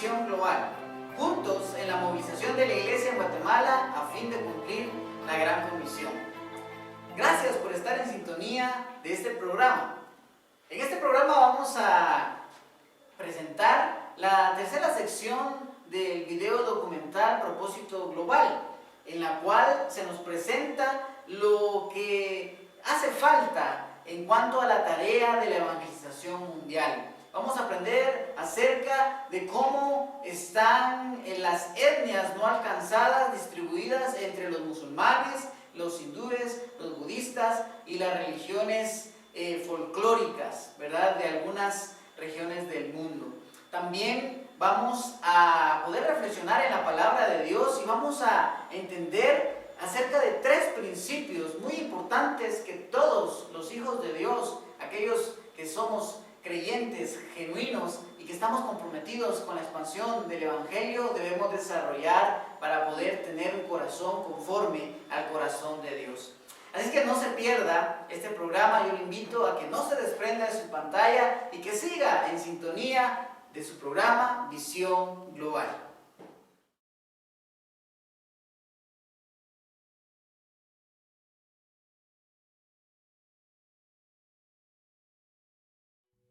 Visión Global, juntos en la movilización de la Iglesia en Guatemala a fin de cumplir la Gran Comisión. Gracias por estar en sintonía de este programa. En este programa vamos a presentar la tercera sección del video documental Propósito Global, en la cual se nos presenta lo que hace falta en cuanto a la tarea de la evangelización mundial. Vamos a aprender acerca de cómo están las etnias no alcanzadas distribuidas entre los musulmanes, los hindúes, los budistas y las religiones folclóricas, ¿verdad?, de algunas regiones del mundo. También vamos a poder reflexionar en la palabra de Dios y vamos a entender acerca de tres principios muy importantes que todos los hijos de Dios, aquellos que somos creyentes genuinos y que estamos comprometidos con la expansión del Evangelio, debemos desarrollar para poder tener un corazón conforme al corazón de Dios. Así que no se pierda este programa. Yo le invito a que no se desprenda de su pantalla y que siga en sintonía de su programa Visión Global.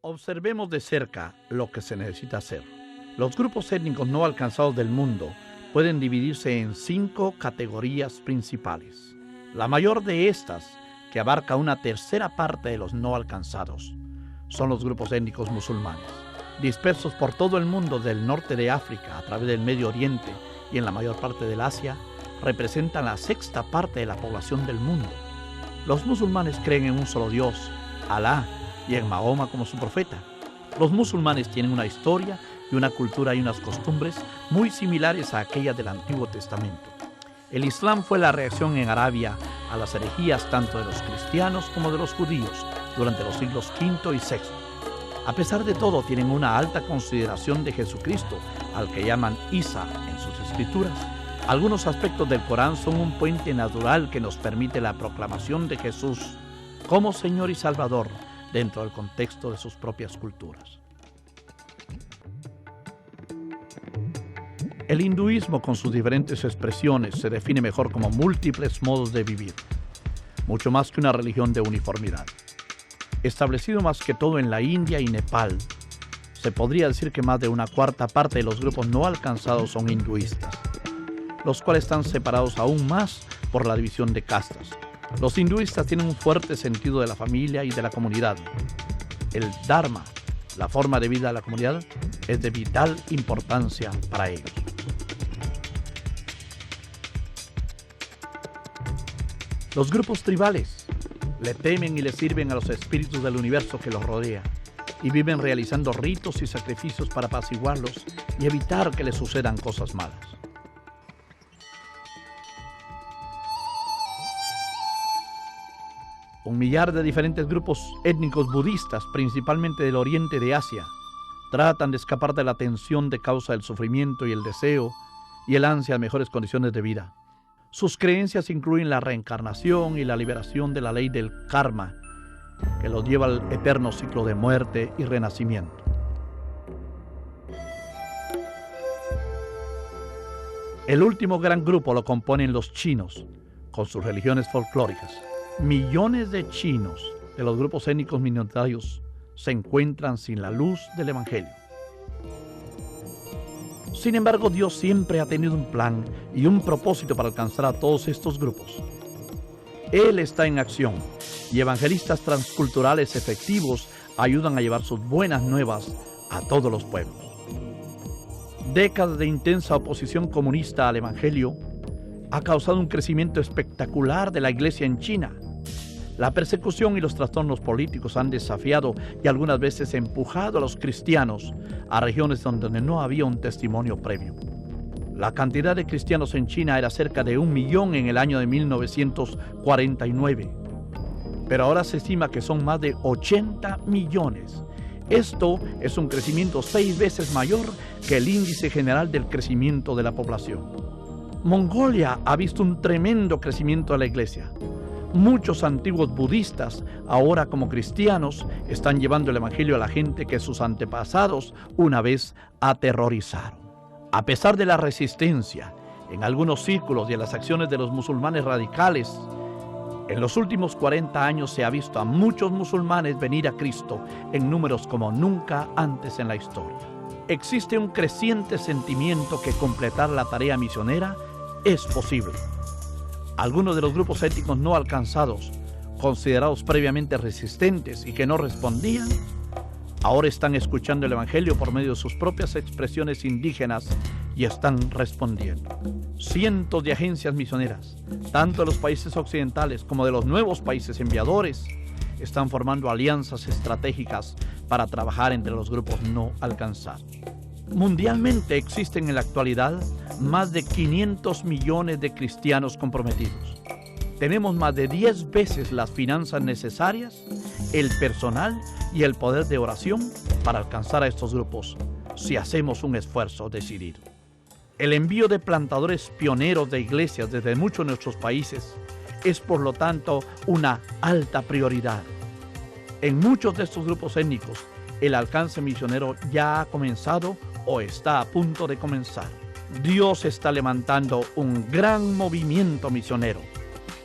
Observemos de cerca lo que se necesita hacer. Los grupos étnicos no alcanzados del mundo pueden dividirse en 5 categorías principales. La mayor de estas, que abarca una tercera parte de los no alcanzados, son los grupos étnicos musulmanes, dispersos por todo el mundo del norte de África, a través del Medio Oriente y en la mayor parte del Asia, representan la sexta parte de la población del mundo. Los musulmanes creen en un solo Dios, Alá, y en Mahoma como su profeta. Los musulmanes tienen una historia y una cultura y unas costumbres muy similares a aquellas del Antiguo Testamento. El Islam fue la reacción en Arabia a las herejías tanto de los cristianos como de los judíos durante los siglos V y VI. A pesar de todo, tienen una alta consideración de Jesucristo, al que llaman Isa en sus escrituras. Algunos aspectos del Corán son un puente natural que nos permite la proclamación de Jesús como Señor y Salvador dentro del contexto de sus propias culturas. El hinduismo, con sus diferentes expresiones, se define mejor como múltiples modos de vivir, mucho más que una religión de uniformidad. Establecido más que todo en la India y Nepal, se podría decir que más de una cuarta parte de los grupos no alcanzados son hinduistas, los cuales están separados aún más por la división de castas. Los hinduistas tienen un fuerte sentido de la familia y de la comunidad. El Dharma, la forma de vida de la comunidad, es de vital importancia para ellos. Los grupos tribales le temen y le sirven a los espíritus del universo que los rodea y viven realizando ritos y sacrificios para apaciguarlos y evitar que les sucedan cosas malas. Un millar de diferentes grupos étnicos budistas, principalmente del oriente de Asia, tratan de escapar de la tensión de causa del sufrimiento y el deseo y el ansia de mejores condiciones de vida. Sus creencias incluyen la reencarnación y la liberación de la ley del karma, que los lleva al eterno ciclo de muerte y renacimiento. El último gran grupo lo componen los chinos, con sus religiones folclóricas. Millones de chinos de los grupos étnicos minoritarios se encuentran sin la luz del Evangelio. Sin embargo, Dios siempre ha tenido un plan y un propósito para alcanzar a todos estos grupos. Él está en acción y evangelistas transculturales efectivos ayudan a llevar sus buenas nuevas a todos los pueblos. Décadas de intensa oposición comunista al Evangelio ha causado un crecimiento espectacular de la iglesia en China. La persecución y los trastornos políticos han desafiado y algunas veces empujado a los cristianos a regiones donde no había un testimonio previo. La cantidad de cristianos en China era cerca de 1 millón en el año de 1949, pero ahora se estima que son más de 80 millones. Esto es un crecimiento 6 veces mayor que el índice general del crecimiento de la población. Mongolia ha visto un tremendo crecimiento de la iglesia. Muchos antiguos budistas, ahora como cristianos, están llevando el evangelio a la gente que sus antepasados una vez aterrorizaron. A pesar de la resistencia en algunos círculos y en las acciones de los musulmanes radicales, en los últimos 40 años se ha visto a muchos musulmanes venir a Cristo en números como nunca antes en la historia. Existe un creciente sentimiento que completar la tarea misionera es posible. Algunos de los grupos étnicos no alcanzados, considerados previamente resistentes y que no respondían, ahora están escuchando el Evangelio por medio de sus propias expresiones indígenas y están respondiendo. Cientos de agencias misioneras, tanto de los países occidentales como de los nuevos países enviadores, están formando alianzas estratégicas para trabajar entre los grupos no alcanzados. Mundialmente existen en la actualidad más de 500 millones de cristianos comprometidos. Tenemos más de 10 veces las finanzas necesarias, el personal y el poder de oración para alcanzar a estos grupos si hacemos un esfuerzo decidido. El envío de plantadores pioneros de iglesias desde muchos de nuestros países es por lo tanto una alta prioridad. En muchos de estos grupos étnicos, el alcance misionero ya ha comenzado o está a punto de comenzar. Dios está levantando un gran movimiento misionero.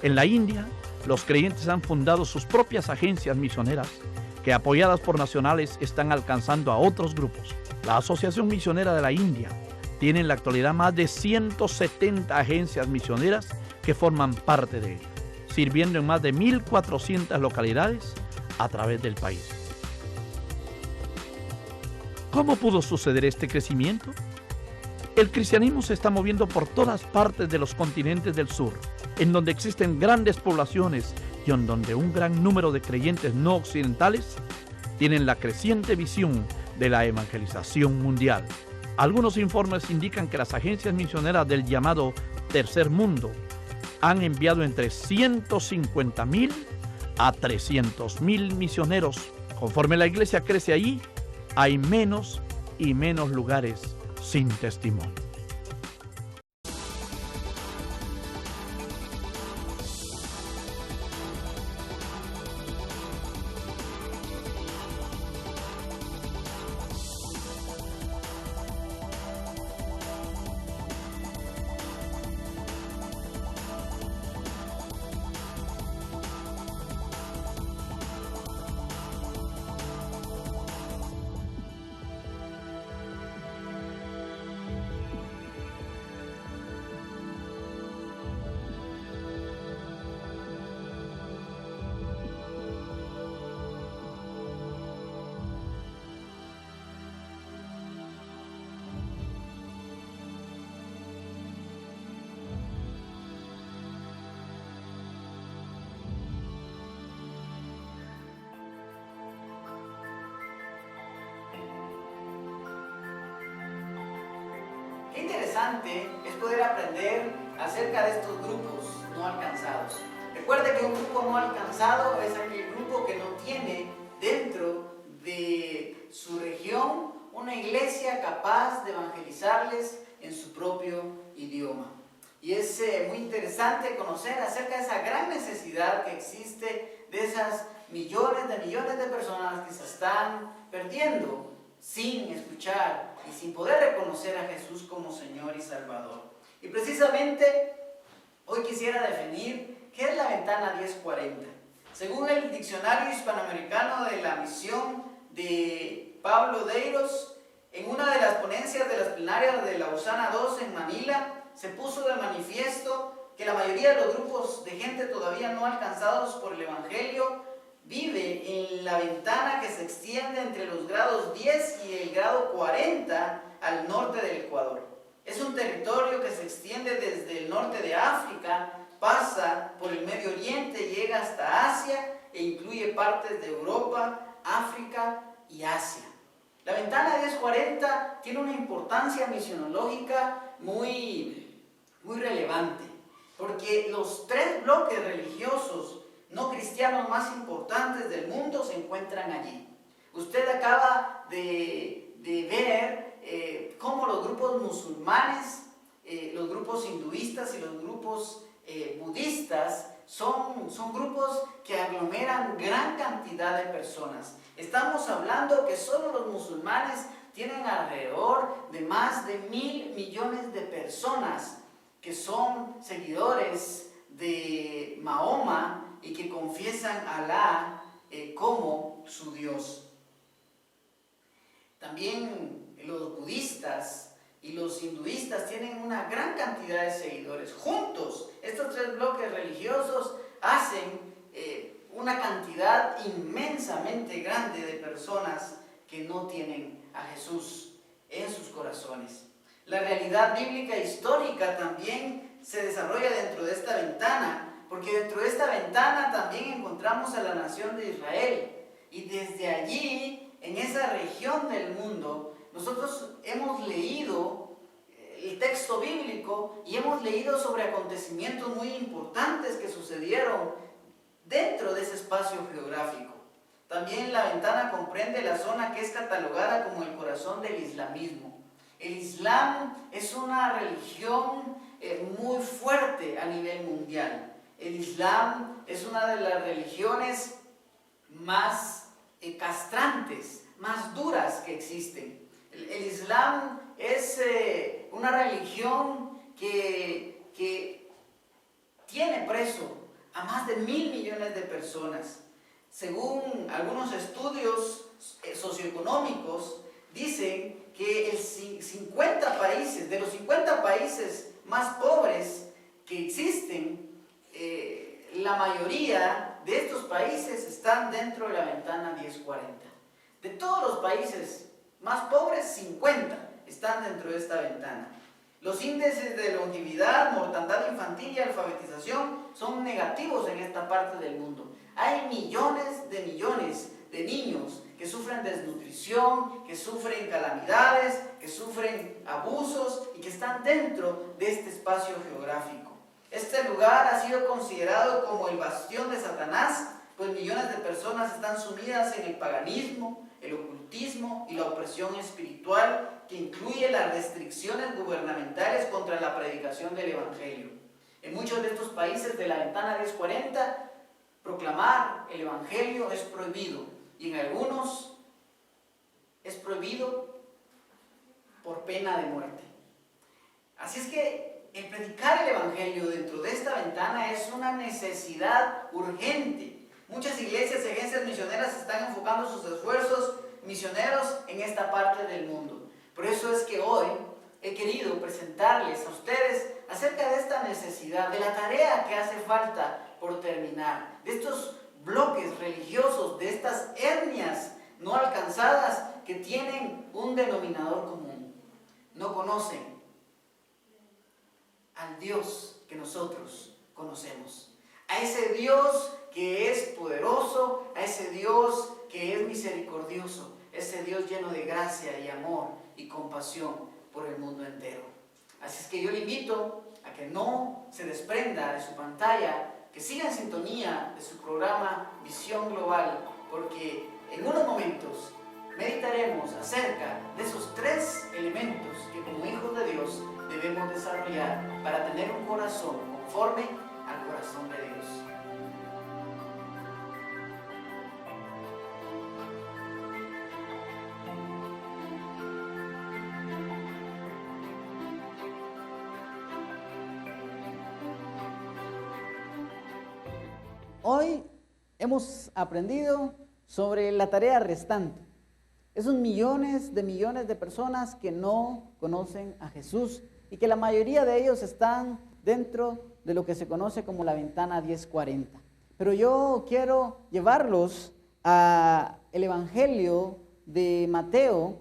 En la India, los creyentes han fundado sus propias agencias misioneras que, apoyadas por nacionales, están alcanzando a otros grupos. La Asociación Misionera de la India tiene en la actualidad más de 170 agencias misioneras que forman parte de ella, sirviendo en más de 1.400 localidades a través del país. ¿Cómo pudo suceder este crecimiento? El cristianismo se está moviendo por todas partes de los continentes del sur, en donde existen grandes poblaciones y en donde un gran número de creyentes no occidentales tienen la creciente visión de la evangelización mundial. Algunos informes indican que las agencias misioneras del llamado Tercer Mundo han enviado entre 150,000 a 300,000 misioneros. Conforme la iglesia crece allí, hay menos y menos lugares sin testimonio. Qué interesante es poder aprender acerca de estos grupos no alcanzados. Recuerde que un grupo no alcanzado es aquel grupo que no tiene dentro de su región una iglesia capaz de evangelizarles en su propio idioma. Y es muy interesante conocer acerca de esa gran necesidad que existe de esas millones de personas que se están perdiendo sin escuchar y sin poder reconocer a Jesús como Señor y Salvador. Y precisamente hoy quisiera definir qué es la ventana 1040. Según el diccionario hispanoamericano de la misión de Pablo Deiros, en una de las ponencias de las plenarias de la Osana 2 en Manila, se puso de manifiesto que la mayoría de los grupos de gente todavía no alcanzados por el Evangelio vive en la ventana que se extiende entre los grados 10 y el grado 40 al norte del Ecuador. Es un territorio que se extiende desde el norte de África, pasa por el Medio Oriente, llega hasta Asia e incluye partes de Europa, África y Asia. La ventana 1040 tiene una importancia misionológica muy relevante, porque los tres bloques religiosos no cristianos más importantes del mundo se encuentran allí. Usted acaba de ver cómo los grupos musulmanes, los grupos hinduistas y los grupos budistas son grupos que aglomeran gran cantidad de personas. Estamos hablando que solo los musulmanes tienen alrededor de más de 1.000 millones de personas que son seguidores de Mahoma y que confiesan a Alá como su Dios. También los budistas y los hinduistas tienen una gran cantidad de seguidores. Juntos, estos tres bloques religiosos hacen una cantidad inmensamente grande de personas que no tienen a Jesús en sus corazones. La realidad bíblica histórica también se desarrolla dentro de esta ventana, porque dentro de esta ventana también encontramos a la nación de Israel. Y desde allí, en esa región del mundo, nosotros hemos leído el texto bíblico y hemos leído sobre acontecimientos muy importantes que sucedieron dentro de ese espacio geográfico. También la ventana comprende la zona que es catalogada como el corazón del islamismo. El Islam es una religión muy fuerte a nivel mundial. El Islam es una de las religiones más castrantes, más duras que existen. El Islam es una religión que tiene preso a más de 1.000 millones de personas. Según algunos estudios socioeconómicos, dicen que de los 50 países más pobres que existen, la mayoría de estos países están dentro de la ventana 1040. De todos los países más pobres, 50 están dentro de esta ventana. Los índices de longevidad, mortandad infantil y alfabetización son negativos en esta parte del mundo. Hay millones de niños que sufren desnutrición, que sufren calamidades, que sufren abusos y que están dentro de este espacio geográfico. Este lugar ha sido considerado como el bastión de Satanás, pues millones de personas están sumidas en el paganismo, el ocultismo y la opresión espiritual, que incluye las restricciones gubernamentales contra la predicación del Evangelio. En muchos de estos países de la ventana 1040, proclamar el Evangelio es prohibido, y en algunos es prohibido por pena de muerte. Así es que el predicar el Evangelio dentro de esta ventana es una necesidad urgente. Muchas iglesias y agencias misioneras están enfocando sus esfuerzos misioneros en esta parte del mundo. Por eso es que hoy he querido presentarles a ustedes acerca de esta necesidad, de la tarea que hace falta por terminar, de estos bloques religiosos, de estas etnias no alcanzadas que tienen un denominador común. No conocen al Dios que nosotros conocemos, a ese Dios que es poderoso, a ese Dios que es misericordioso, ese Dios lleno de gracia y amor y compasión por el mundo entero. Así es que yo le invito a que no se desprenda de su pantalla, que siga en sintonía de su programa Visión Global, porque en unos momentos meditaremos acerca de esos tres elementos que como hijos de Dios debemos desarrollar para tener un corazón conforme al corazón de Dios. Hoy hemos aprendido sobre la tarea restante. Esos millones de personas que no conocen a Jesús y que la mayoría de ellos están dentro de lo que se conoce como la ventana 1040. Pero yo quiero llevarlos al Evangelio de Mateo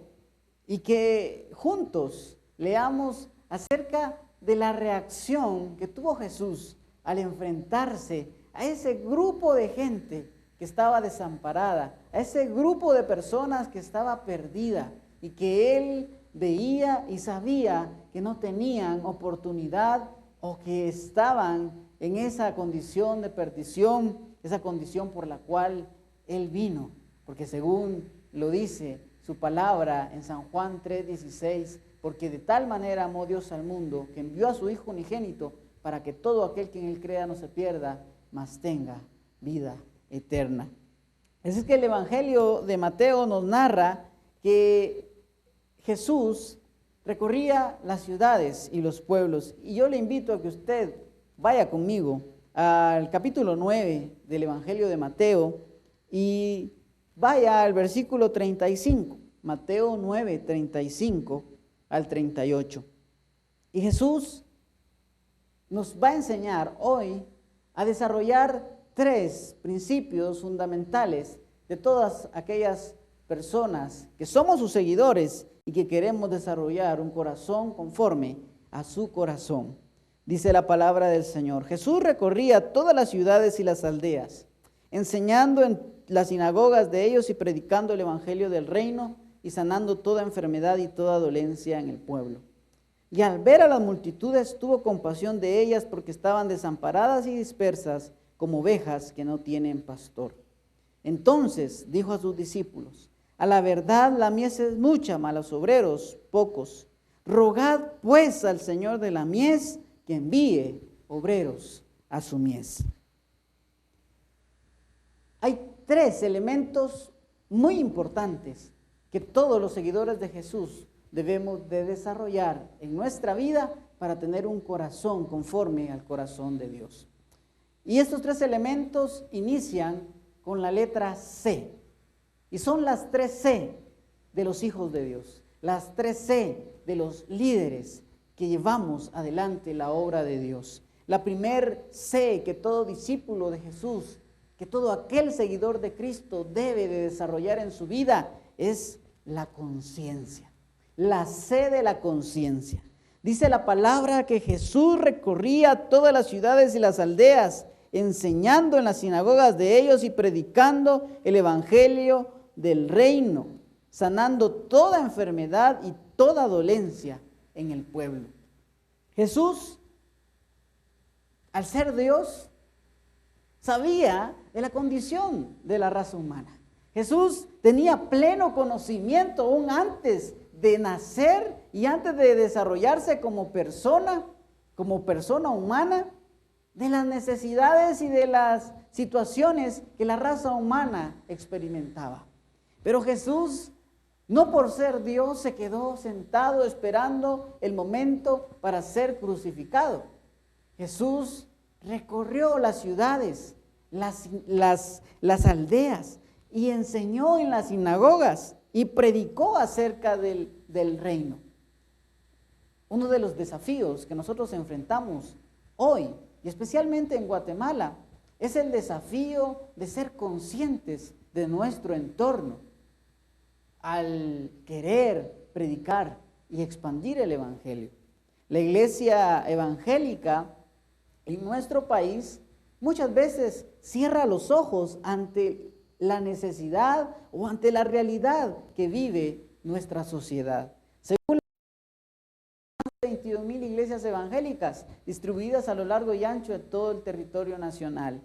y que juntos leamos acerca de la reacción que tuvo Jesús al enfrentarse a ese grupo de gente que estaba desamparada, a ese grupo de personas que estaba perdida y que él veía y sabía que no tenían oportunidad o que estaban en esa condición de perdición, esa condición por la cual él vino. Porque según lo dice su palabra en San Juan 3:16, porque de tal manera amó Dios al mundo que envió a su Hijo unigénito para que todo aquel que en él crea no se pierda, mas tenga vida eterna. Es que el Evangelio de Mateo nos narra que Jesús recorría las ciudades y los pueblos, y yo le invito a que usted vaya conmigo al capítulo 9 del Evangelio de Mateo y vaya al versículo 35, Mateo 9, 35 al 38. Y Jesús nos va a enseñar hoy a desarrollar 3 principios fundamentales de todas aquellas personas que somos sus seguidores y que queremos desarrollar un corazón conforme a su corazón. Dice la palabra del Señor: Jesús recorría todas las ciudades y las aldeas, enseñando en las sinagogas de ellos y predicando el evangelio del reino y sanando toda enfermedad y toda dolencia en el pueblo. Y al ver a las multitudes tuvo compasión de ellas porque estaban desamparadas y dispersas como ovejas que no tienen pastor. Entonces dijo a sus discípulos: a la verdad la mies es mucha, mas los obreros pocos. Rogad pues al Señor de la mies que envíe obreros a su mies. Hay 3 elementos muy importantes que todos los seguidores de Jesús debemos de desarrollar en nuestra vida para tener un corazón conforme al corazón de Dios. Y estos 3 elementos inician con la letra C. Y son las 3 C de los hijos de Dios, las 3 C de los líderes que llevamos adelante la obra de Dios. La primer C que todo discípulo de Jesús, que todo aquel seguidor de Cristo debe de desarrollar en su vida es la conciencia. La C de la conciencia. Dice la palabra que Jesús recorría todas las ciudades y las aldeas, enseñando en las sinagogas de ellos y predicando el evangelio del reino, sanando toda enfermedad y toda dolencia en el pueblo. Jesús, al ser Dios, sabía de la condición de la raza humana. Jesús tenía pleno conocimiento aún antes de nacer y antes de desarrollarse como persona humana, de las necesidades y de las situaciones que la raza humana experimentaba. Pero Jesús, no por ser Dios, se quedó sentado esperando el momento para ser crucificado. Jesús recorrió las ciudades, las aldeas, y enseñó en las sinagogas y predicó acerca del reino. Uno de los desafíos que nosotros enfrentamos hoy, y especialmente en Guatemala, es el desafío de ser conscientes de nuestro entorno al querer predicar y expandir el evangelio. La iglesia evangélica en nuestro país muchas veces cierra los ojos ante la necesidad o ante la realidad que vive nuestra sociedad. Según 22,000 iglesias evangélicas distribuidas a lo largo y ancho de todo el territorio nacional.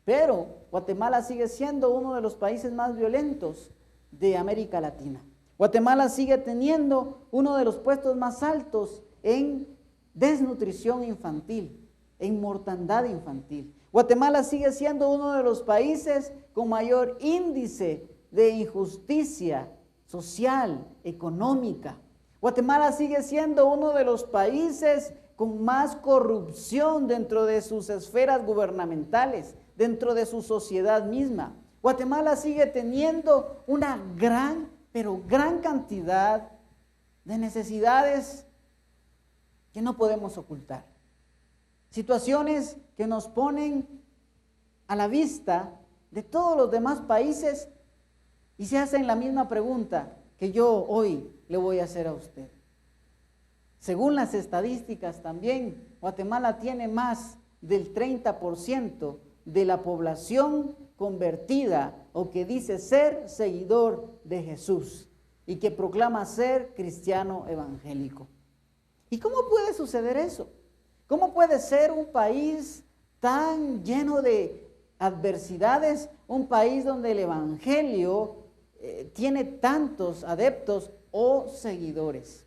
Pero Guatemala sigue siendo uno de los países más violentos de América Latina. Guatemala sigue teniendo uno de los puestos más altos en desnutrición infantil, en mortandad infantil. Guatemala sigue siendo uno de los países con mayor índice de injusticia social, económica. Guatemala sigue siendo uno de los países con más corrupción dentro de sus esferas gubernamentales, dentro de su sociedad misma. Guatemala sigue teniendo una gran cantidad de necesidades que no podemos ocultar. Situaciones que nos ponen a la vista de todos los demás países y se hacen la misma pregunta que yo hoy le voy a hacer a usted. Según las estadísticas también, Guatemala tiene más del 30% de la población convertida o que dice ser seguidor de Jesús y que proclama ser cristiano evangélico. ¿Y cómo puede suceder eso? ¿Cómo puede ser un país tan lleno de adversidades, un país donde el evangelio tiene tantos adeptos o seguidores?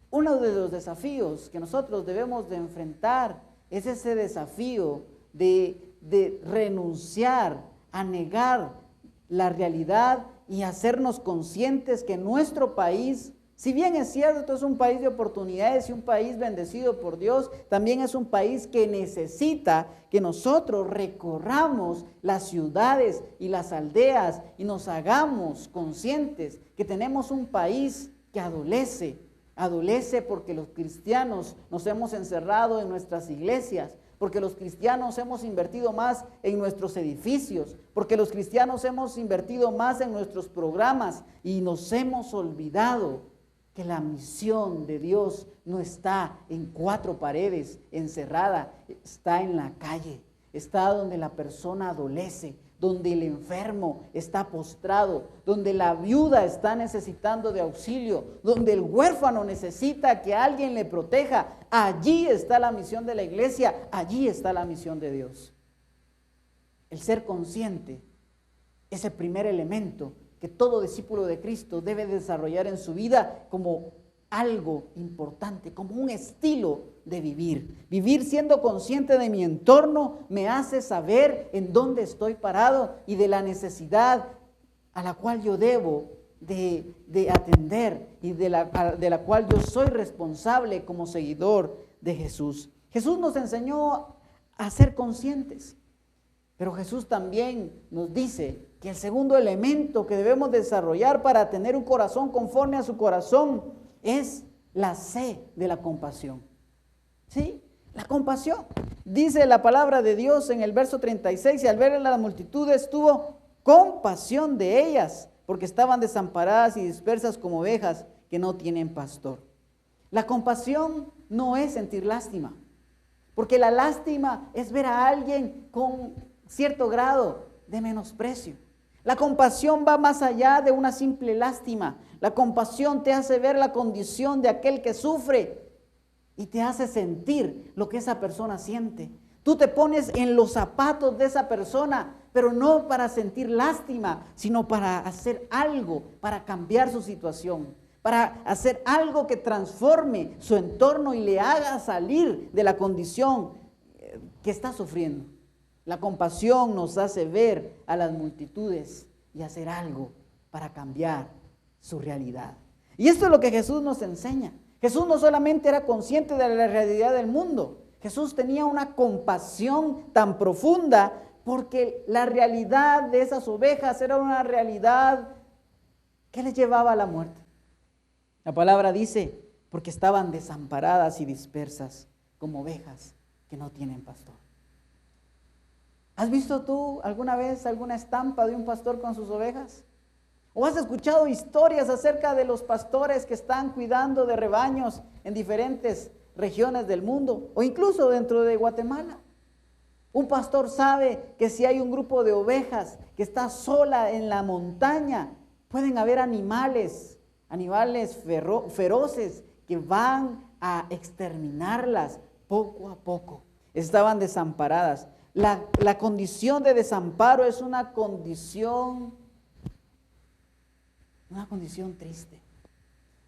Uno de los desafíos que nosotros debemos de enfrentar es ese desafío de renunciar a negar la realidad y hacernos conscientes que nuestro país, si bien es cierto, es un país de oportunidades y un país bendecido por Dios, también es un país que necesita que nosotros recorramos las ciudades y las aldeas y nos hagamos conscientes que tenemos un país que adolece porque los cristianos nos hemos encerrado en nuestras iglesias, porque los cristianos hemos invertido más en nuestros edificios, porque los cristianos hemos invertido más en nuestros programas y nos hemos olvidado que la misión de Dios no está en 4 paredes encerrada, está en la calle, está donde la persona adolece, donde el enfermo está postrado, donde la viuda está necesitando de auxilio, donde el huérfano necesita que alguien le proteja. Allí está la misión de la iglesia, allí está la misión de Dios. El ser consciente es el primer elemento que todo discípulo de Cristo debe desarrollar en su vida como algo importante, como un estilo de vivir. Vivir siendo consciente de mi entorno me hace saber en dónde estoy parado y de la necesidad a la cual yo debo de atender y de la cual yo soy responsable como seguidor de Jesús. Jesús nos enseñó a ser conscientes, pero Jesús también nos dice que el segundo elemento que debemos desarrollar para tener un corazón conforme a su corazón es la C de la compasión. ¿Sí? La compasión. Dice la palabra de Dios en el verso 36, y al ver a las multitudes tuvo compasión de ellas, porque estaban desamparadas y dispersas como ovejas que no tienen pastor. La compasión no es sentir lástima, porque la lástima es ver a alguien con cierto grado de menosprecio. La compasión va más allá de una simple lástima. La compasión te hace ver la condición de aquel que sufre y te hace sentir lo que esa persona siente. Tú te pones en los zapatos de esa persona, pero no para sentir lástima, sino para hacer algo, para cambiar su situación, para hacer algo que transforme su entorno y le haga salir de la condición que está sufriendo. La compasión nos hace ver a las multitudes y hacer algo para cambiar su realidad. Y esto es lo que Jesús nos enseña. Jesús no solamente era consciente de la realidad del mundo, Jesús tenía una compasión tan profunda porque la realidad de esas ovejas era una realidad que les llevaba a la muerte. La palabra dice, porque estaban desamparadas y dispersas como ovejas que no tienen pastor. ¿Has visto tú alguna vez alguna estampa de un pastor con sus ovejas? ¿O has escuchado historias acerca de los pastores que están cuidando de rebaños en diferentes regiones del mundo o incluso dentro de Guatemala? Un pastor sabe que si hay un grupo de ovejas que está sola en la montaña, pueden haber animales feroces que van a exterminarlas poco a poco. Estaban desamparadas. La condición de desamparo es una condición triste.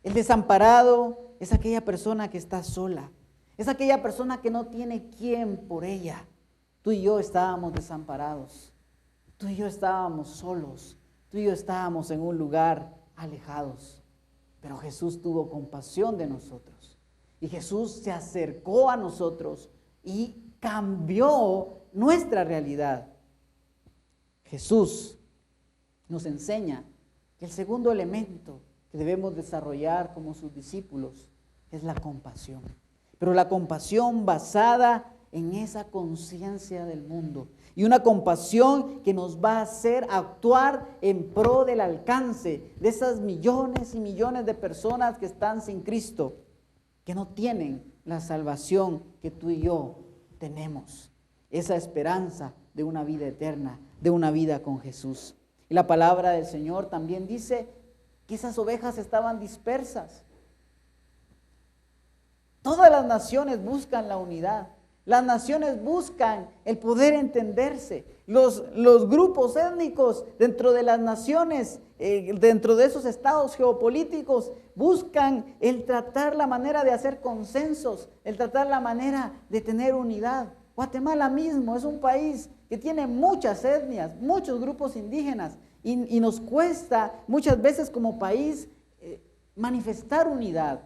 El desamparado es aquella persona que está sola, es aquella persona que no tiene quien por ella. Tú y yo estábamos desamparados, tú y yo estábamos solos, tú y yo estábamos en un lugar alejados, pero Jesús tuvo compasión de nosotros y Jesús se acercó a nosotros y cambió nuestra realidad. Jesús nos enseña que el segundo elemento que debemos desarrollar como sus discípulos es la compasión, pero la compasión basada en esa conciencia del mundo y una compasión que nos va a hacer actuar en pro del alcance de esas millones y millones de personas que están sin Cristo, que no tienen la salvación que tú y yo tenemos, esa esperanza de una vida eterna, de una vida con Jesús. Y la palabra del Señor también dice que esas ovejas estaban dispersas. Todas las naciones buscan la unidad. Las naciones buscan el poder entenderse. Los grupos étnicos dentro de las naciones, dentro de esos estados geopolíticos, buscan el tratar la manera de hacer consensos, el tratar la manera de tener unidad. Guatemala mismo es un país que tiene muchas etnias, muchos grupos indígenas, y nos cuesta muchas veces como país manifestar unidad.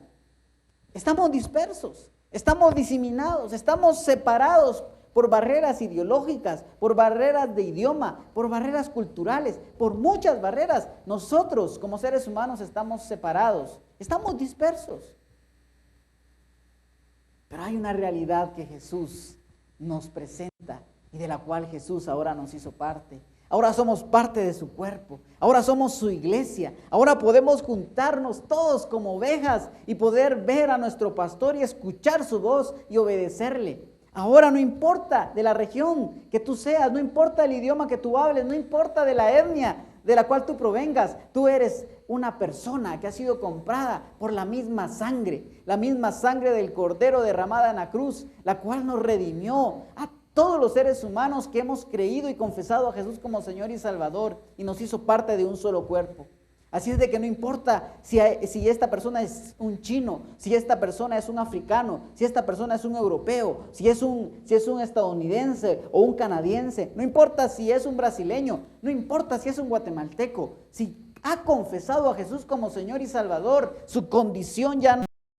Estamos dispersos, estamos diseminados, estamos separados por barreras ideológicas, por barreras de idioma, por barreras culturales, por muchas barreras. Nosotros como seres humanos estamos separados, estamos dispersos. Pero hay una realidad que Jesús nos presenta y de la cual Jesús ahora nos hizo parte. Ahora somos parte de su cuerpo, ahora somos su iglesia, ahora podemos juntarnos todos como ovejas y poder ver a nuestro pastor y escuchar su voz y obedecerle. Ahora no importa de la región que tú seas, no importa el idioma que tú hables, no importa de la etnia de la cual tú provengas, tú eres una persona que ha sido comprada por la misma sangre del Cordero derramada en la cruz, la cual nos redimió a todos los seres humanos que hemos creído y confesado a Jesús como Señor y Salvador y nos hizo parte de un solo cuerpo. Así es de que no importa si esta persona es un chino, si esta persona es un africano, si esta persona es un europeo, si es un estadounidense o un canadiense, no importa si es un brasileño, no importa si es un guatemalteco, si ha confesado a Jesús como Señor y Salvador, su condición ya